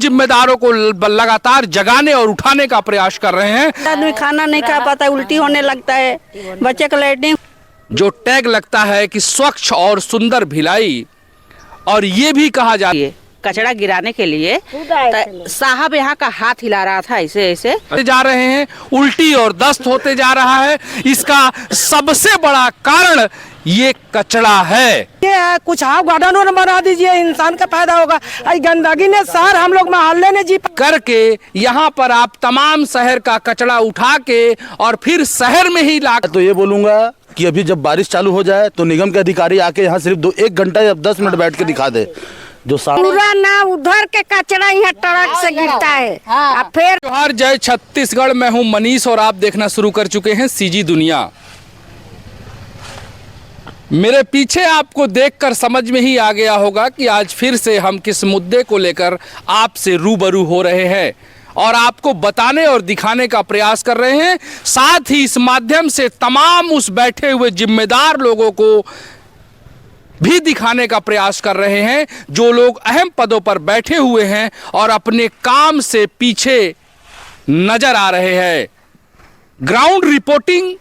जिम्मेदारों को लगातार जगाने और उठाने का प्रयास कर रहे हैं। आदमी खाना नहीं खा पाता, उल्टी होने लगता है, बच्चे का लैट्रिन। जो टैग लगता है कि स्वच्छ और सुंदर भिलाई, और ये भी कहा जाता है कचरा गिराने के लिए साहब यहाँ का हाथ हिला रहा था, ऐसे ऐसे जा रहे हैं, उल्टी और दस्त होते जा रहा है। इसका सबसे बड़ा कारण ये कचरा है। ये कुछ हाफ गार्डन बना दीजिए, इंसान का फायदा होगा। गंदगी ने शहर हम लोग मोहल्ले ने जी करके यहाँ पर आप तमाम शहर का कचरा उठा के और फिर शहर में ही ला। तो ये बोलूंगा कि अभी जब बारिश चालू हो जाए तो निगम के अधिकारी आके यहाँ सिर्फ 1 घंटा या 10 मिनट बैठ के दिखा दे। जो पूरा ना उधर के कचरा यहाँ ट्रक से गिरता है। अब फिर जोहार, जय छत्तीसगढ़। मैं हूँ मनीष और आप देखना शुरू कर चुके हैं सीजी दुनिया। मेरे पीछे आपको देखकर समझ में ही आ गया होगा कि आज फिर से हम किस मुद्दे को लेकर आपसे रूबरू हो रहे हैं और आपको बताने और दिखाने का प्रयास कर रहे हैं। साथ ही इस माध्यम से तमाम उस बैठे हुए जिम्मेदार लोगों को भी दिखाने का प्रयास कर रहे हैं जो लोग अहम पदों पर बैठे हुए हैं और अपने काम से पीछे नजर आ रहे हैं। ग्राउंड रिपोर्टिंग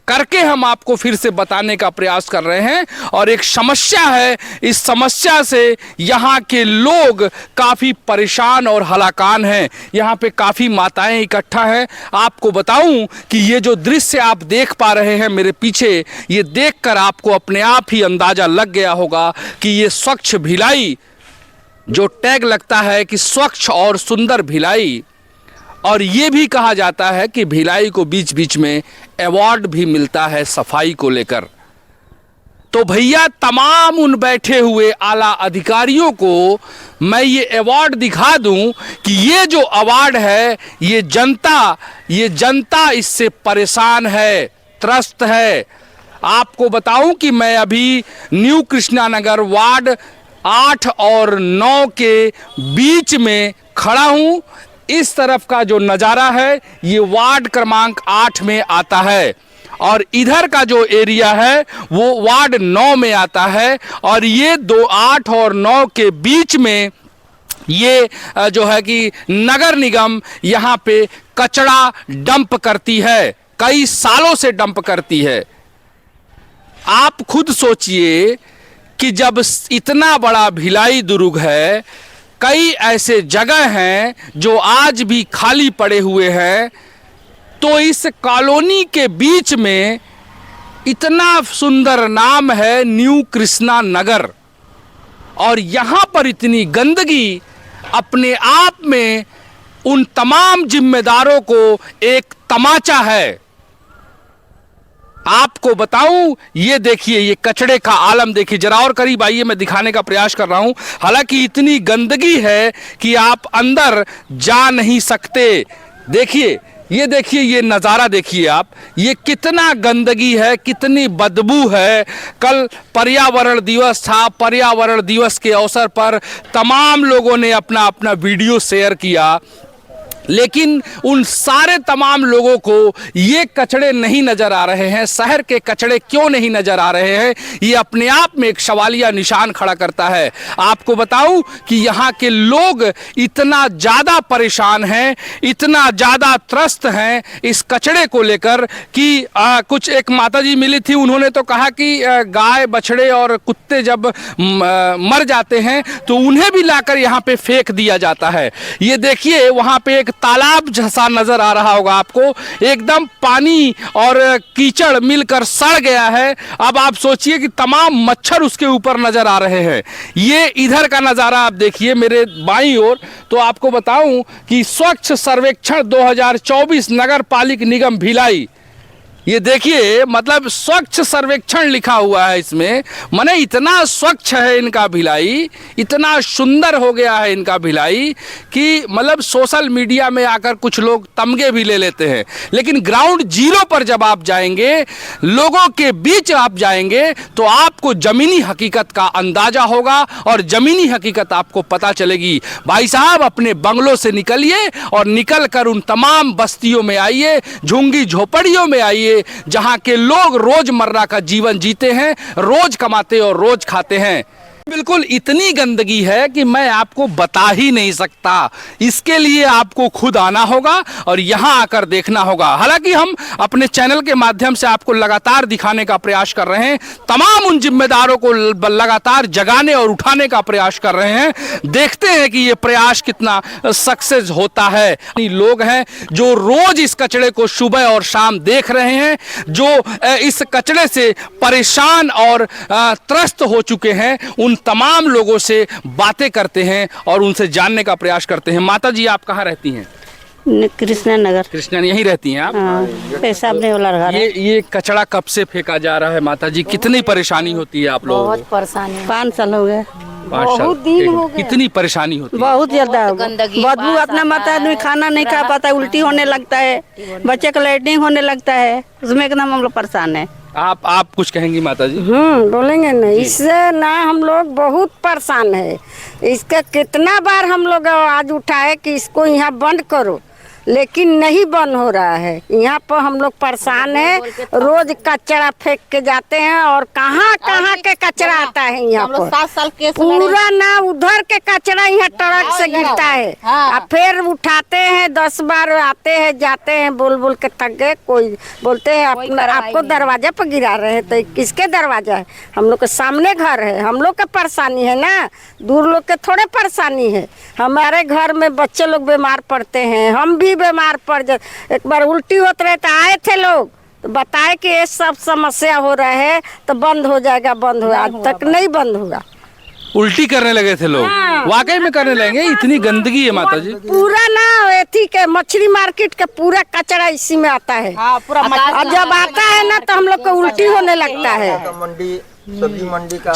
करके हम आपको फिर से बताने का प्रयास कर रहे हैं। और एक समस्या है, इस समस्या से यहाँ के लोग काफ़ी परेशान और हलाकान हैं। यहाँ पे काफ़ी माताएं इकट्ठा हैं। आपको बताऊं कि ये जो दृश्य आप देख पा रहे हैं मेरे पीछे, ये देखकर आपको अपने आप ही अंदाज़ा लग गया होगा कि ये स्वच्छ भिलाई, जो टैग लगता है कि स्वच्छ और सुंदर भिलाई, और ये भी कहा जाता है कि भिलाई को बीच बीच में अवार्ड भी मिलता है सफाई को लेकर। तो भैया तमाम उन बैठे हुए आला अधिकारियों को मैं ये अवार्ड दिखा दूं कि ये जो अवार्ड है ये जनता इससे परेशान है, त्रस्त है। आपको बताऊं कि मैं अभी न्यू कृष्णानगर वार्ड 8 और 9 के बीच में खड़ा हूं। इस तरफ का जो नज़ारा है ये वार्ड क्रमांक 8 में आता है और इधर का जो एरिया है वो वार्ड 9 में आता है। और ये 8 और 9 के बीच में ये जो है कि नगर निगम यहाँ पे कचरा डंप करती है, कई सालों से डंप करती है। आप खुद सोचिए कि जब इतना बड़ा भिलाई दुर्ग है, कई ऐसे जगह हैं जो आज भी खाली पड़े हुए हैं, तो इस कॉलोनी के बीच में इतना सुंदर नाम है न्यू कृष्णा नगर, और यहाँ पर इतनी गंदगी अपने आप में उन तमाम जिम्मेदारों को एक तमाचा है। आपको बताऊं, ये देखिए, ये कचड़े का आलम देखिए, जरा और करीब आइए, मैं दिखाने का प्रयास कर रहा हूं। हालांकि इतनी गंदगी है कि आप अंदर जा नहीं सकते। देखिए, ये देखिए, ये नज़ारा देखिए आप, ये कितना गंदगी है, कितनी बदबू है। कल पर्यावरण दिवस था, पर्यावरण दिवस के अवसर पर तमाम लोगों ने अपना अपना वीडियो शेयर किया, लेकिन उन सारे तमाम लोगों को ये कचड़े नहीं नज़र आ रहे हैं। शहर के कचड़े क्यों नहीं नज़र आ रहे हैं, ये अपने आप में एक सवालिया निशान खड़ा करता है। आपको बताऊं कि यहाँ के लोग इतना ज़्यादा परेशान हैं, इतना ज़्यादा त्रस्त हैं इस कचड़े को लेकर कि कुछ एक माताजी मिली थी, उन्होंने तो कहा कि गाय बछड़े और कुत्ते जब मर जाते हैं तो उन्हें भी लाकर यहाँ पे फेंक दिया जाता है। ये देखिए, वहाँ पे एक तालाब जैसा नजर आ रहा होगा आपको, एकदम पानी और कीचड़ मिलकर सड़ गया है। अब आप सोचिए कि तमाम मच्छर उसके ऊपर नजर आ रहे हैं। ये इधर का नज़ारा आप देखिए मेरे बाईं ओर, तो आपको बताऊं कि स्वच्छ सर्वेक्षण 2024 नगर पालिक निगम भिलाई, ये देखिए, मतलब स्वच्छ सर्वेक्षण लिखा हुआ है इसमें। माने इतना स्वच्छ है इनका भिलाई, इतना सुंदर हो गया है इनका भिलाई कि मतलब सोशल मीडिया में आकर कुछ लोग तमगे भी ले लेते हैं। लेकिन ग्राउंड जीरो पर जब आप जाएंगे, लोगों के बीच आप जाएंगे, तो आपको ज़मीनी हकीकत का अंदाज़ा होगा और ज़मीनी हकीकत आपको पता चलेगी। भाई साहब, अपने बंगलों से निकलिए और निकल कर उन तमाम बस्तियों में आइए, झुंगी झोपड़ियों में आइए, जहां के लोग रोजमर्रा का जीवन जीते हैं, रोज कमाते और रोज खाते हैं। बिल्कुल इतनी गंदगी है कि मैं आपको बता ही नहीं सकता। इसके लिए आपको खुद आना होगा और यहां आकर देखना होगा। हालांकि हम अपने चैनल के माध्यम से आपको लगातार दिखाने का प्रयास कर रहे हैं, तमाम उन जिम्मेदारों को लगातार जगाने और उठाने का प्रयास कर रहे हैं। देखते हैं कि ये प्रयास कितना सक्सेस होता है। लोग हैं जो रोज इस कचरे को सुबह और शाम देख रहे हैं, जो इस कचरे से परेशान और त्रस्त हो चुके हैं, उन तमाम लोगों से बातें करते हैं और उनसे जानने का प्रयास करते हैं। माता जी, आप कहाँ रहती हैं? कृष्णा नगर। कृष्णा, यहीं रहती हैं आप? पेशाब नहीं वाला घर। ये कचरा कब से फेंका जा रहा है माता जी? कितनी परेशानी होती है आप लोगों को? बहुत परेशानी। 5 साल हो गए। 5 साल। बहुत दिन हो गए। कितनी परेशानी होती है? बहुत ज्यादा बदबू। अपना मत आदमी खाना नहीं खा पाता, उल्टी होने लगता है, बच्चे का लैट्रिन होने लगता है, उसमें एकदम हम लोग परेशान है। आप कुछ कहेंगी माता जी? बोलेंगे नहीं, इससे ना हम लोग बहुत परेशान है। इसका कितना बार हम लोग आवाज उठाए कि इसको यहाँ बंद करो, लेकिन नहीं बंद हो रहा है। यहाँ पर हम लोग परेशान है। रोज कचरा फेंक के जाते हैं और कहाँ कहाँ के कचरा आता है यहाँ पर। 7 साल के पूरा ना उधर के कचरा यहाँ ट्रक से गिरता है और फिर उठाते हैं। 10 बार आते हैं जाते हैं, बोल बोल के थक गए। कोई बोलते हैं आपको दरवाजा पर गिरा रहे हैं, तो किसके दरवाजा है? हम लोग के सामने घर है, हम लोग का परेशानी है ना, दूर लोग के थोड़े परेशानी है। हमारे घर में बच्चे लोग बीमार पड़ते हैं, हम भी बीमार पड़ जाते। एक बार उल्टी होते रहे तो आए थे लोग, तो बताए कि ये सब समस्या हो रहा है तो बंद हो जाएगा, बंद हुआ, आज तक नहीं बंद हुआ। उल्टी करने लगे थे लोग? वाकई में करने लगेंगे? इतनी गंदगी है माता जी? पूरा ना एथी के मछली मार्केट का पूरा कचरा इसी में आता है। और जब आता है ना तो हम लोग को उल्टी होने लगता है। मंडी, सब्जी मंडी का।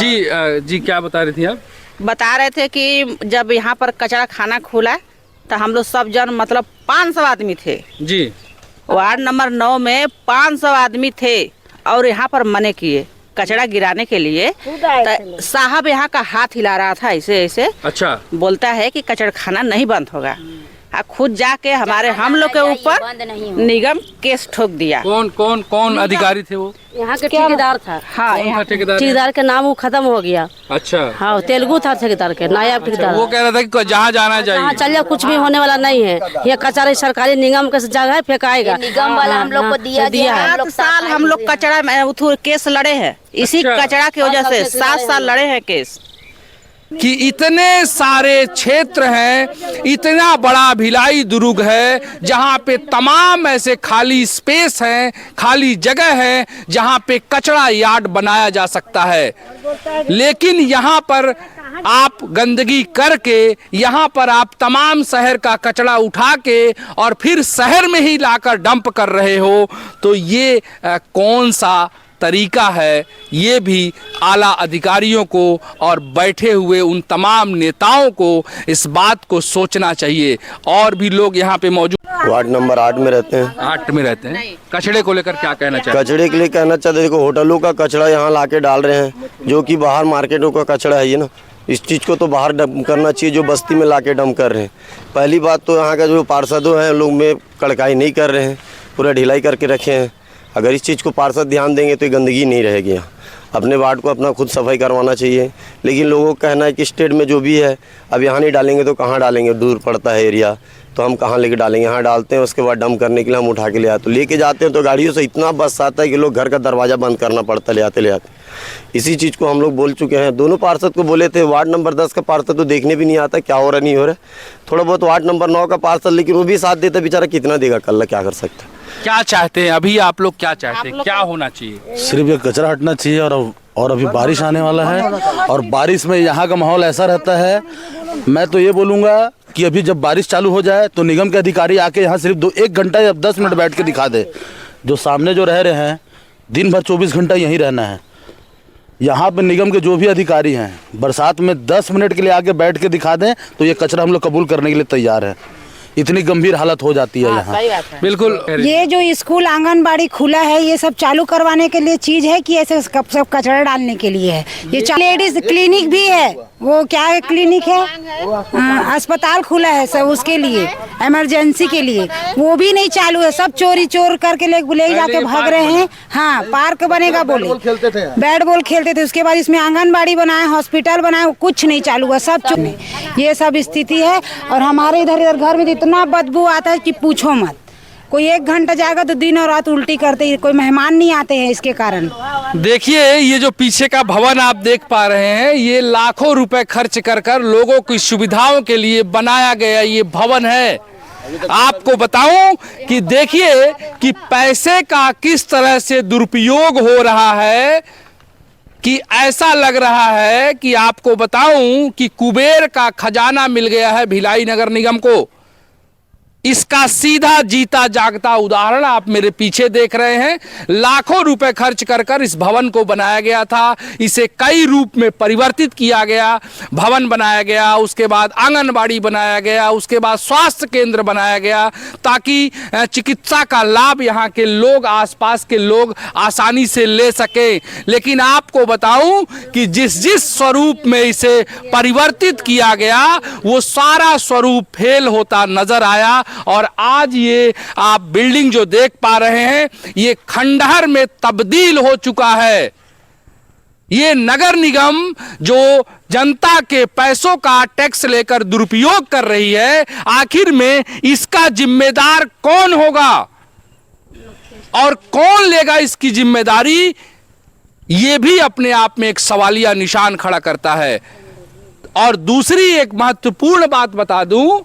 जी क्या बता रही थी आप? बता रहे थे कि जब यहाँ पर कचरा खाना खुला तो हम लोग सब जन मतलब 500 आदमी थे जी। वार्ड नंबर 9 में 500 आदमी थे और यहाँ पर मने किए कचरा गिराने के लिए। तो साहब यहाँ का हाथ हिला रहा था ऐसे ऐसे। अच्छा। बोलता है कि कचरा खाना नहीं बंद होगा। खुद जाके हम लोग के ऊपर निगम केस ठोक दिया। कौन अधिकारी थे वो? यहाँ के ठेकेदार था। हाँ, कौन था ठेकेदार? ठेकेदार का नाम वो खत्म हो गया। अच्छा। हाँ, तेलुगु था ठेकेदार के, नायब ठेकेदार। वो कह रहा था कि जहाँ जाना चाहिए चल जाओ, कुछ भी होने वाला नहीं है। ये कचरा सरकारी निगम का जगह है, फेंकाएगा। निगम वाला हम लोग को दिया है। 7 साल हम लोग कचरा केस लड़े हैं, इसी कचरा की वजह से 7 साल लड़े हैं केस। कि इतने सारे क्षेत्र हैं, इतना बड़ा भिलाई दुर्ग है जहां पे तमाम ऐसे खाली स्पेस हैं, खाली जगह है जहां पे कचरा यार्ड बनाया जा सकता है। लेकिन यहां पर आप गंदगी करके, यहाँ पर आप तमाम शहर का कचरा उठा के और फिर शहर में ही लाकर डंप कर रहे हो, तो ये कौन सा तरीका है? ये भी आला अधिकारियों को और बैठे हुए उन तमाम नेताओं को इस बात को सोचना चाहिए। और भी लोग यहाँ पे मौजूद। वार्ड नंबर 8 में रहते हैं। 8 में रहते हैं। कचड़े को लेकर क्या कहना चाहिए? कचड़े के लिए कहना चाहते हैं, देखो होटलों का कचरा यहाँ लाके डाल रहे हैं, जो कि बाहर मार्केटों का कचरा है ये ना, इस चीज़ को तो बाहर डंप करना चाहिए, जो बस्ती में लाके डंप कर रहे हैं। पहली बात तो यहाँ का जो पार्षदों हैं लोग में कड़काई नहीं कर रहे हैं, पूरा ढिलाई करके रखे हैं। अगर इस चीज़ को पार्षद ध्यान देंगे तो ये गंदगी नहीं रहेगी यहाँ। अपने वार्ड को अपना खुद सफाई करवाना चाहिए। लेकिन लोगों का कहना है कि स्टेट में जो भी है अब यहाँ नहीं डालेंगे तो कहाँ डालेंगे, दूर पड़ता है एरिया, तो हम कहाँ लेके डालेंगे? यहाँ डालते हैं, उसके बाद डंप करने के लिए हम उठा के ले आते, लेके जाते हैं तो गाड़ियों से इतना बस आता है कि लोग घर का दरवाज़ा बंद करना पड़ता ले आते। इसी चीज़ को हम लोग बोल चुके हैं, दोनों पार्षद को बोले थे। वार्ड नंबर 10 का पार्षद तो देखने भी नहीं आता क्या हो रहा नहीं हो रहा, थोड़ा बहुत वार्ड नंबर 9 का पार्षद, लेकिन वो भी साथ देता, बेचारा कितना देगा, कल क्या कर सकता है। क्या चाहते हैं अभी आप लोग? क्या चाहते हैं, क्या होना चाहिए? सिर्फ ये कचरा हटना चाहिए। और अभी बारिश आने वाला है और बारिश में यहाँ का माहौल ऐसा रहता है, मैं तो ये बोलूँगा कि अभी जब बारिश चालू हो जाए तो निगम के अधिकारी आके यहाँ सिर्फ 1 घंटा या 10 मिनट बैठ के दिखा दे। जो सामने जो रह रहे हैं दिन भर 24 घंटा यहीं रहना है। यहाँ पे निगम के जो भी अधिकारी हैं बरसात में 10 मिनट के लिए आके बैठ के दिखा दें तो ये कचरा हम लोग कबूल करने के लिए तैयार है। इतनी गंभीर हालत हो जाती है यहाँ। बिल्कुल। ये जो स्कूल आंगनबाड़ी खुला है ये सब चालू करवाने के लिए चीज है कि ऐसे सब कचरा डालने के लिए है? ये लेडीज क्लिनिक भी है। वो क्या है, क्लिनिक है, अस्पताल खुला है सब उसके लिए, इमरजेंसी के लिए, वो भी नहीं चालू है। सब चोरी चोर करके ले जाके भाग रहे हैं। हाँ, पार्क बनेगा बोले, बैट बॉल खेलते थे। उसके बाद इसमें आंगनबाड़ी बनाए, हॉस्पिटल बनाए, कुछ नहीं चालू है, सब चोर। ये सब स्थिति है। और हमारे इधर घर में इतना बदबू आता है कि पूछो मत। कोई 1 घंटा जाएगा तो दिन और रात उल्टी करते, कोई मेहमान नहीं आते हैं इसके कारण। देखिए, ये जो पीछे का भवन आप देख पा रहे हैं, ये लाखों रुपए खर्च कर लोगों की सुविधाओं के लिए बनाया गया ये भवन है। आपको बताऊं कि देखिए कि पैसे का किस तरह से दुरुपयोग हो रहा है, कि ऐसा लग रहा है कि आपको बताऊं कि कुबेर का खजाना मिल गया है भिलाई नगर निगम को। इसका सीधा जीता जागता उदाहरण आप मेरे पीछे देख रहे हैं। लाखों रुपए खर्च कर इस भवन को बनाया गया था। इसे कई रूप में परिवर्तित किया गया। भवन बनाया गया, उसके बाद आंगनबाड़ी बनाया गया, उसके बाद स्वास्थ्य केंद्र बनाया गया, ताकि चिकित्सा का लाभ यहाँ के लोग, आसपास के लोग आसानी से ले सके। लेकिन आपको बताऊं कि जिस स्वरूप में इसे परिवर्तित किया गया, वो सारा स्वरूप फेल होता नजर आया। और आज ये आप बिल्डिंग जो देख पा रहे हैं, ये खंडहर में तब्दील हो चुका है। ये नगर निगम जो जनता के पैसों का टैक्स लेकर दुरुपयोग कर रही है, आखिर में इसका जिम्मेदार कौन होगा और कौन लेगा इसकी जिम्मेदारी, ये भी अपने आप में एक सवालिया निशान खड़ा करता है। और दूसरी एक महत्वपूर्ण बात बता दूं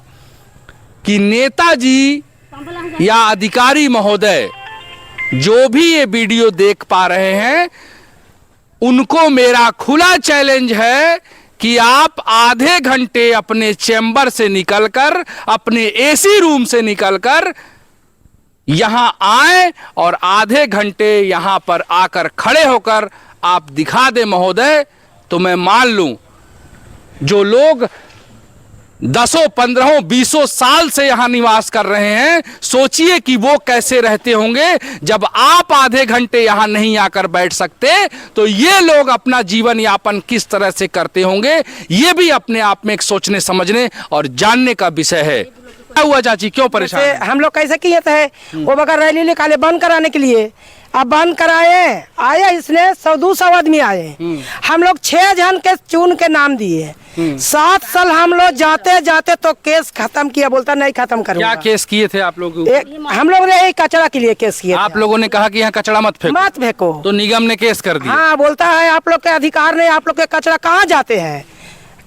कि नेताजी या अधिकारी महोदय जो भी ये वीडियो देख पा रहे हैं, उनको मेरा खुला चैलेंज है कि आप आधे घंटे अपने चैम्बर से निकलकर, अपने एसी रूम से निकलकर यहां आए और आधे घंटे यहां पर आकर खड़े होकर आप दिखा दे महोदय, तो मैं मान लूं जो लोग 10, 15, 20 साल से यहां निवास कर रहे हैं, सोचिए कि वो कैसे रहते होंगे। जब आप आधे घंटे यहां नहीं आकर बैठ सकते, तो ये लोग अपना जीवन यापन किस तरह से करते होंगे, ये भी अपने आप में एक सोचने समझने और जानने का विषय है। क्या हुआ चाची, क्यों परेशान? हम लोग कैसे किए थे, वो बगैर रैली निकाले बंद कराने के लिए। अब बंद कराए, आया इसने 100-200 आदमी आए। हम लोग 6 जन के चुन के नाम दिए। 7 साल हम लोग जाते जाते तो केस खत्म किया, बोलता नहीं खत्म करूंगा। क्या केस किए थे आप लोग? हम लोग ने यही कचरा के लिए केस किया। आप लोगों ने कहा कि यहाँ कचरा मत फेंको, तो निगम ने केस कर दिया। हाँ, बोलता है आप लोग के अधिकार नहीं, आप लोग के कचरा कहाँ जाते हैं।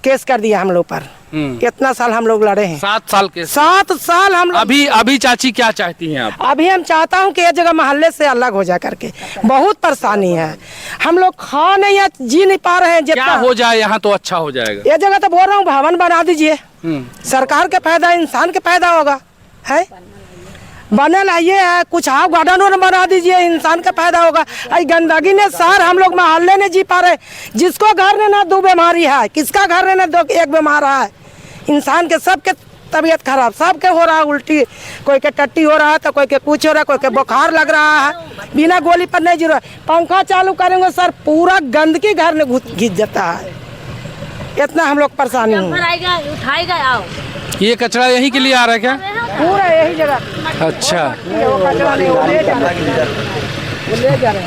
केस कर दिया हम लोग पर। कितना साल हम लोग लड़े हैं? 7 साल के। 7 साल हम लोग। अभी चाची क्या चाहती हैं आप? अभी हम चाहता हूँ कि ये जगह मोहल्ले से अलग हो जा करके, बहुत परेशानी है। हम लोग खा नहीं है, जी नहीं पा रहे हैं। क्या हो जाए यहाँ तो अच्छा हो जाएगा। ये जगह तो बोल रहा हूँ भवन बना दीजिए, सरकार के फायदा, इंसान के फायदा होगा। है बनल है, ये है कुछ हाफ गार्डन बना दीजिए, इंसान का फायदा होगा। गंदगी ने सार हम लोग मोहल्ले ने जी पा रहे। जिसको घर में ना 2 बीमारी है, किसका घर में ना 1 बीमार है। इंसान के सबके तबीयत खराब, सबके हो रहा है उल्टी, कोई के टट्टी हो रहा है तो कोई के कुछ हो रहा है, कोई के बुखार लग रहा है। बिना गोली पर नहीं जी रहा। पंखा चालू करेंगे सर, पूरा गंदगी घर में घुस जाता है। इतना हम लोग परेशानी है। ये कचरा यहीं के लिए आ रहा है क्या? पूरा यही जगह। अच्छा,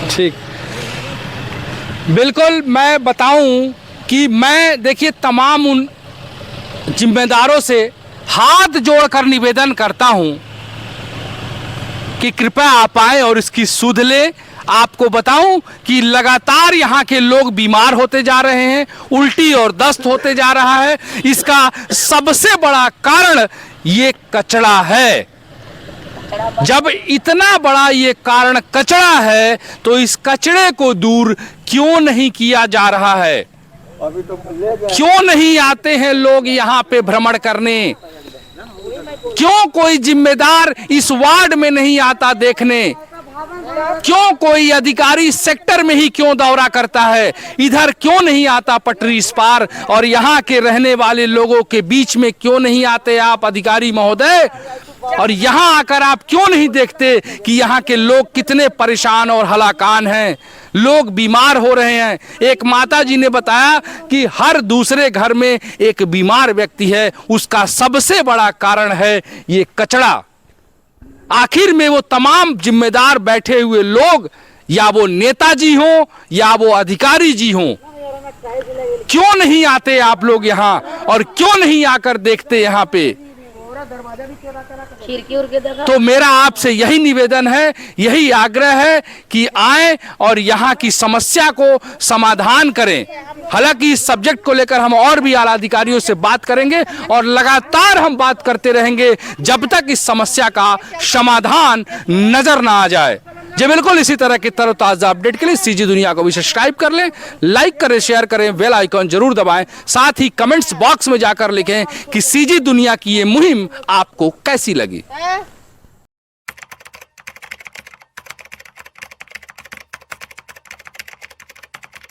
ठीक। बिल्कुल, मैं बताऊं कि मैं देखिए तमाम उन जिम्मेदारों से हाथ जोड़कर निवेदन करता हूं कि कृपया आप आए और इसकी सुध लें। आपको बताऊं कि लगातार यहाँ के लोग बीमार होते जा रहे हैं, उल्टी और दस्त होते जा रहा है। इसका सबसे बड़ा कारण ये कचरा है। जब इतना बड़ा ये कारण कचरा है, तो इस कचरे को दूर क्यों नहीं किया जा रहा है? क्यों नहीं आते हैं लोग यहाँ पे भ्रमण करने? क्यों कोई जिम्मेदार इस वार्ड में नहीं आता देखने? क्यों कोई अधिकारी सेक्टर में ही क्यों दौरा करता है? इधर क्यों नहीं आता पटरी इस पार? और यहाँ के रहने वाले लोगों के बीच में क्यों नहीं आते आप अधिकारी महोदय? और यहाँ आकर आप क्यों नहीं देखते कि यहाँ के लोग कितने परेशान और हलाकान हैं, लोग बीमार हो रहे हैं। एक माता जी ने बताया कि हर दूसरे घर में एक बीमार व्यक्ति है, उसका सबसे बड़ा कारण है ये कचरा। आखिर में वो तमाम जिम्मेदार बैठे हुए लोग, या वो नेताजी हों या वो अधिकारी जी हों, क्यों नहीं आते आप लोग यहाँ और क्यों नहीं आकर देखते यहाँ पे? तो मेरा आपसे यही निवेदन है, यही आग्रह है कि आए और यहाँ की समस्या को समाधान करें। हालांकि इस सब्जेक्ट को लेकर हम और भी आला अधिकारियों से बात करेंगे और लगातार हम बात करते रहेंगे जब तक इस समस्या का समाधान नजर ना आ जाए। जी बिल्कुल, इसी तरह की तरोताजा अपडेट के लिए सीजी दुनिया को भी सब्सक्राइब कर लें, लाइक करें, शेयर करें, बेल आइकॉन जरूर दबाएं। साथ ही कमेंट्स बॉक्स में जाकर लिखें कि सीजी दुनिया की ये मुहिम आपको कैसी लगी।